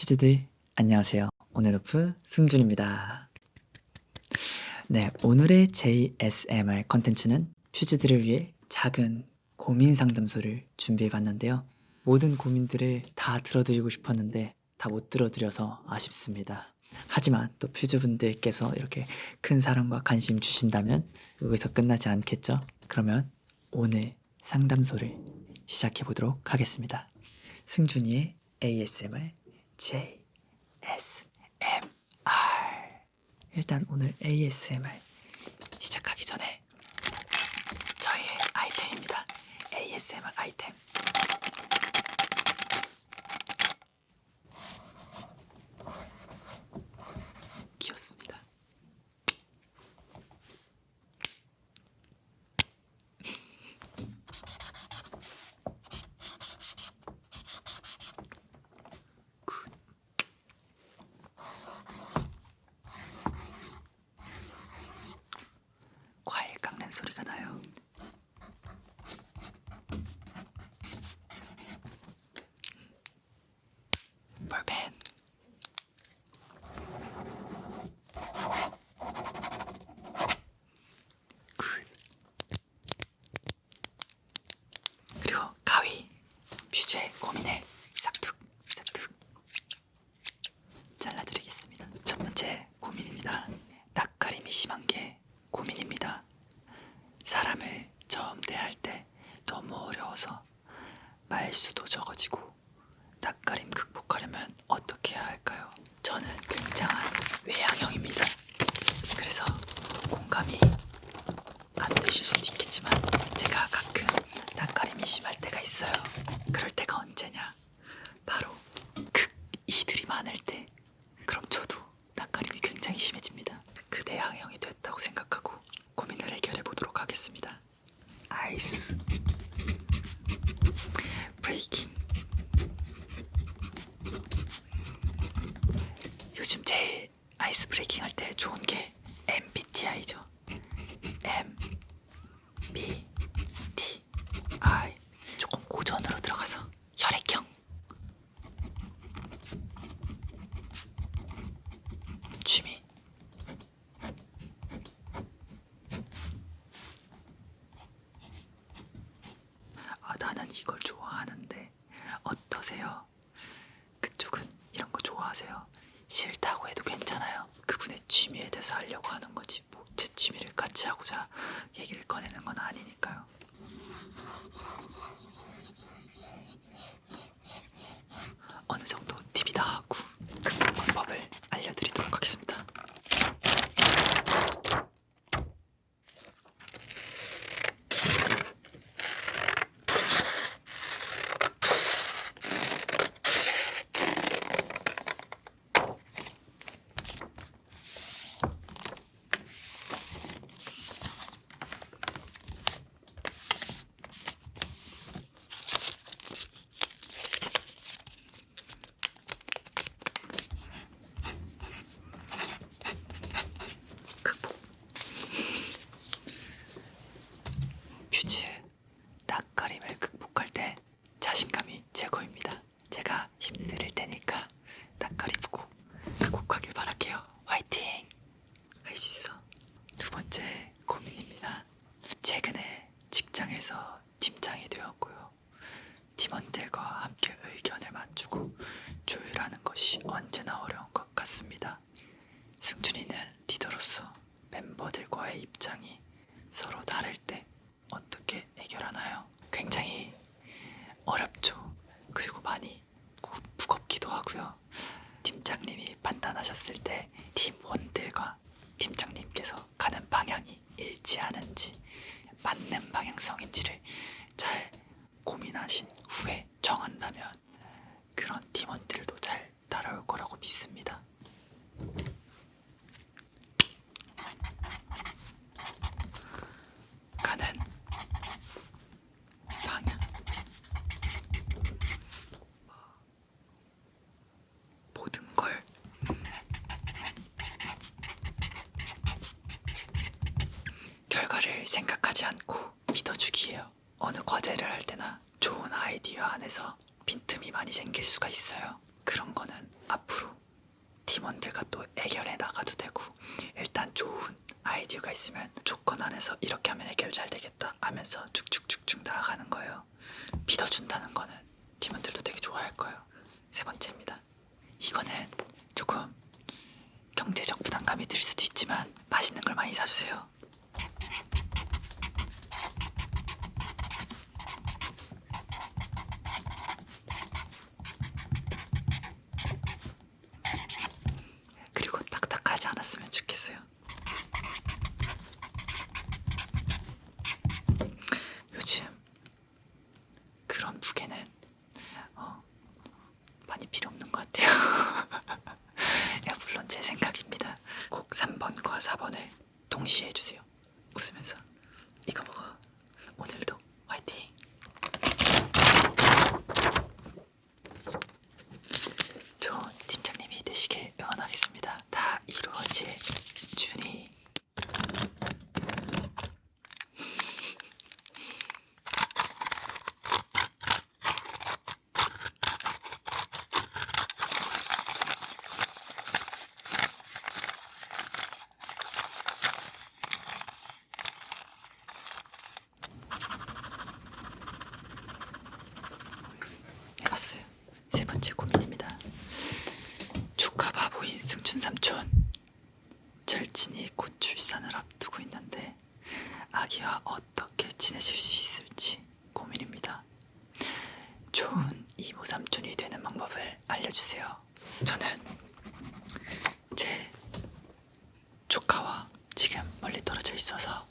퓨즈들 안녕하세요. 오늘 오프 승준입니다. 네, 오늘의 JSMR 컨텐츠는 퓨즈들을 위해 작은 고민 상담소를 준비해봤는데요. 모든 고민들을 다 들어드리고 싶었는데 다 못 들어드려서 아쉽습니다. 하지만 또 퓨즈분들께서 이렇게 큰 사랑과 관심 주신다면 여기서 끝나지 않겠죠? 그러면 오늘 상담소를 시작해보도록 하겠습니다. 승준이의 ASMR JSMR. 일단 오늘 ASMR 시작하기 전에 저희의 아이템입니다. ASMR 아이템. 귀엽습니다. 과일 깎는 소리가 나요. 볼펜. 굿. 그리고 가위. 퓨즈의 고민을 싹둑 싹둑 잘라드리겠습니다. 첫 번째 고민입니다. 낯가림이 심한 게 고민입니다. 사람을 처음 대할 때 너무 어려워서 말수도 적어지고 낯가림 극복하려면 어떻게 해야 할까요? 저는 굉장한 외향형입니다. 그래서 공감이 안 되실 수도 있겠지만 제가 가끔 낯가림이 심할 때가 있어요. 그럴 때가 언제냐? 바로 이들이 많을 때. 그럼 저도 낯가림이 굉장히 심해집니다. 그 내향형이 됐다고 생각하고 고민을 해결해 보도록 하겠습니다. 아이스 브레이킹. 요즘 제일 아이스 브레이킹 할 때 좋은 게 MBTI죠. MBTI. 조금 고전으로 들어가서 혈액형. 취미. 나는 이걸 좋아하는데 어떠세요? 그쪽은 이런 거 좋아하세요? 싫다고 해도 괜찮아요. 그분의 취미에 대해서 하려고 하는 거지 뭐 제 취미를 같이 하고자 얘기를 꺼내는 건 아니니까요. 어느 정도 팁이 나하고 그 방법을 알려드리도록 하겠습니다. 퓨즈 낯가림을 극복할 때 자신감이 최고입니다. 제가 힘내드릴 테니까 낯가림 극복하길 바랄게요. 화이팅! 할 수 있어. 두 번째 고민입니다. 최근에 직장에서 팀장이 되었고요. 팀원들과 함께 의견을 맞추고 조율하는 것이 언제나 어려운 것 같습니다. 승준이는 리더로서 멤버들과의 입장이 서로 다를 때 어떻게 해결하나요? 굉장히 어렵죠. 그리고 많이 무겁기도 하고요. 팀장님이 판단하셨을 때 팀원들과 팀장님께서 가는 방향이 일치하는지 맞는 방향성인지를 잘 고민하신 후에 정한다면 그런 팀원들도 잘 따라올 거라고 믿습니다. 가는 방향. 모든 걸 결과를 생각하지 않고 믿어주기예요. 어느 과제를 할 때나 좋은 아이디어 안에서 빈틈이 많이 생길 수가 있어요. 그런 거는 앞으로 팀원들과 또 해결해 나가도 되고, 일단 좋은 아이디어가 있으면 조건 안에서 이렇게 하면 해결 잘 되겠다 하면서 쭉쭉쭉쭉 나아가는 거예요. 믿어준다는 거는 팀원들도 되게 좋아할 거예요. 세 번째입니다. 이거는 조금 경제적 부담감이 들 수도 있지만 맛있는 걸 많이 사주세요. 그리고 딱딱하지 않았으면 좋겠어요. 요즘 그런 무게는 많이 필요 없는 것 같아요. 야, 물론 제 생각입니다. 꼭 3번과 4번을 동시에 해주세요. 웃으면서 이거 먹어. 오늘도 화이팅. 좋은 팀장님이 되시길 응원하겠습니다. 다 이루어질 준이. 해봤어요. 세 번째 고민입니다. 조카 바보인 승춘 삼촌. 절친이 곧 출산을 앞두고 있는데 아기와 어떻게 지내실 수 있을지 고민입니다. 좋은 이모 삼촌이 되는 방법을 알려주세요. 저는 제 조카와 지금 멀리 떨어져 있어서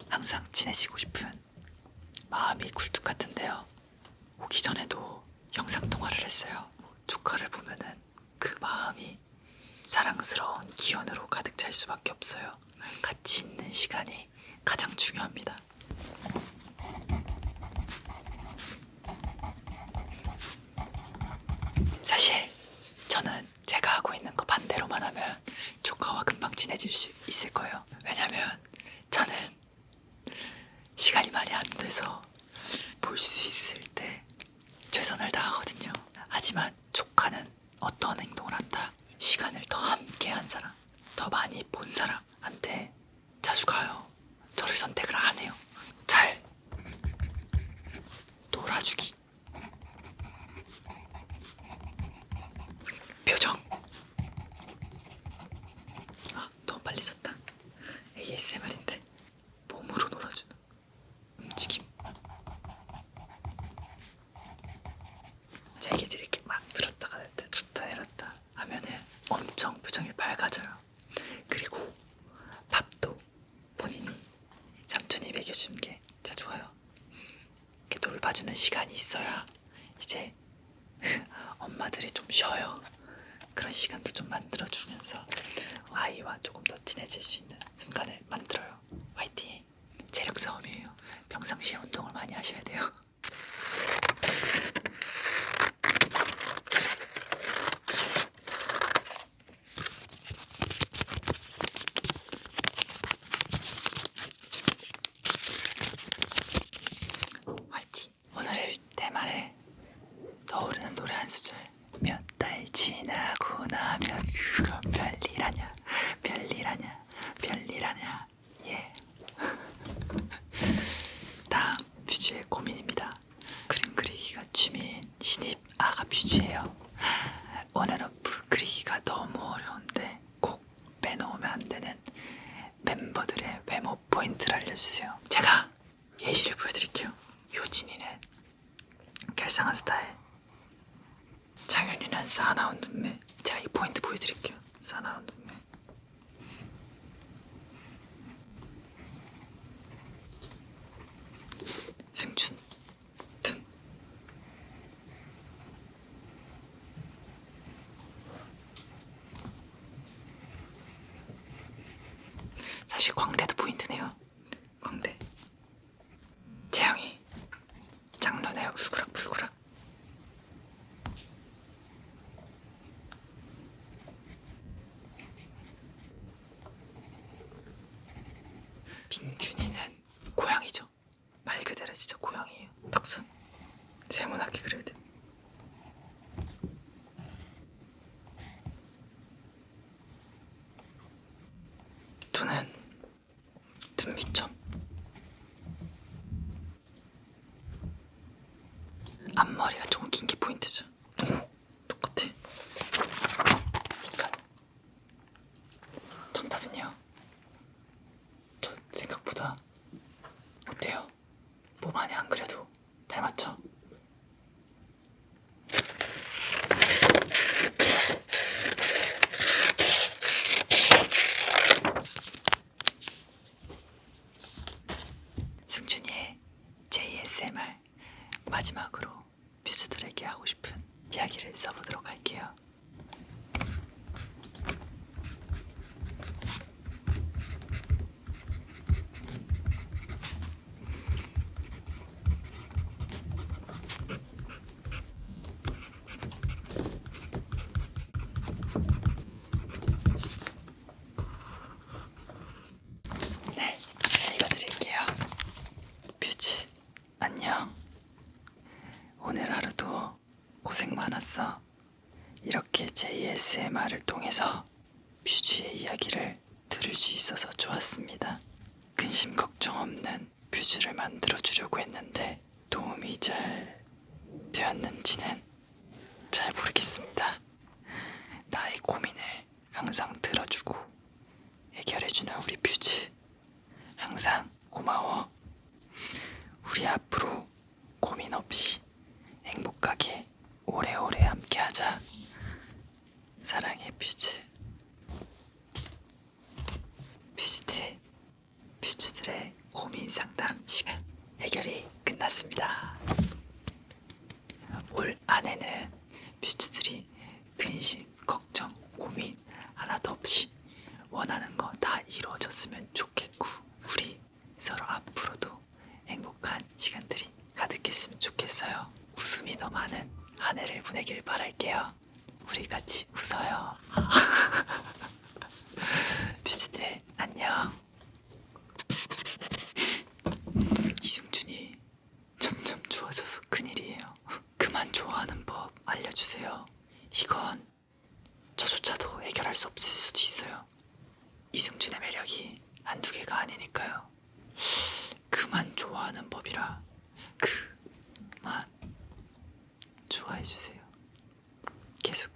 항상 친해지고 싶은 마음이 굴뚝 같은데요. 오기 전에도 영상통화를 했어요. 조카를 보면은 그 마음이 사랑스러운 기운으로 가득 찰 수밖에 없어요. 같이 있는 시간이 가장 중요합니다. 사실 저는 제가 하고 있는 거 반대로만 하면 조카와 금방 친해질 수 있을 거예요. 왜냐면 저는 시간이 많이 안 돼서 볼 수 있을 때 최선을 다하거든요. 하지만 조카는 어떤 행동을 한다? 시간을 더 함께 한 사람, 더 많이 본 사람한테 자주 가요. 저를 선택을 안 해요. 잘 놀아주기. 표정. 너무 빨리 썼다. ASMR인데 몸으로 놀아주는 움직임. 제 애기들이 이렇게 막 들었다가 냈다 들었다 내렸다 하면은 엄청 표정이 밝아져요. 그리고 밥도 본인이 삼촌이 먹여주는 게 진짜 좋아요. 이렇게 돌봐주는 시간이 있어야 이제 엄마들이 좀 쉬어요. 그런 시간도 좀 만들어주면서 아이와 조금 더 친해질 수 있는 순간을 만들어요. 화이팅! 체력 싸움이에요. 평상시에 운동을 많이 하셔야 돼요. 화이팅! 오늘 대만에 떠오르는 노래 한 소절. 몇 달 지나고 나면 그건 별일 아냐, 별일 아냐, 별일 아냐. 예. 다음 뮤즈의 고민입니다. 그림 그리기가 취미인 신입 아가 뮤즈예요. 온앤오프 그리기가 너무 어려운데 꼭 빼놓으면 안 되는 멤버들의 외모 포인트를 알려주세요. 제가 예시를 보여드릴게요. 효진이는 결상한 스타일, 장현이는 싸나운 눈매. 제가 이 포인트 보여드릴게요. 싸나운 눈매. 승춘 둔. 사실 광대도 포인트네요. 광대. 재영이 장눈에 울그락불그락. 민준이는 고양이죠. 말 그대로 진짜 고양이에요. 덕순 세모나게 그려야 돼. 앞머리가 좀 긴 게 포인트죠. 똑같아. 정답은요? 저 생각보다 어때요? 몸 안에 안 그래도 닮았죠? 승준이의 JSMR 마지막으로 뮤즈들에게 하고 싶은 이야기를 써보도록 할게요. 네, 읽어드릴게요. 뮤즈, 안녕. 오늘 하루도 고생 많았어. 이렇게 JSMR을 통해서 뮤즈의 이야기를 들을 수 있어서 좋았습니다. 근심 걱정 없는 뮤즈를 만들어 주려고 했는데 도움이 잘 되었는지는 잘 모르겠습니다. 나의 고민을 항상 들어주고 해결해주는 우리 뮤즈, 항상 고마워. 우리 앞으로 고민 없이 행복하게 오래오래 함께하자. 사랑해 뮤즈. 뮤즈들의 고민 상담 시간 해결이 끝났습니다. 올 한해는 뮤즈들이 근심, 걱정, 고민 하나도 없이 원하는 거 다 이루어졌으면 좋겠고, 우리 서로 앞으로도 행복한 시간들이 가득했으면 좋겠어요. 웃음이 더 많은 한 해를 보내길 바랄게요. 우리 같이 웃어요. 뮤즈들 안녕. 이승준이 점점 좋아져서 큰일이에요. 그만 좋아하는 법 알려주세요. 이건 저조차도 해결할 수 없을 수도 있어요. 이승준의 매력이 한두 개가 아니니까요. 그만 좋아하는 법이라 그만 좋아해주세요. 계속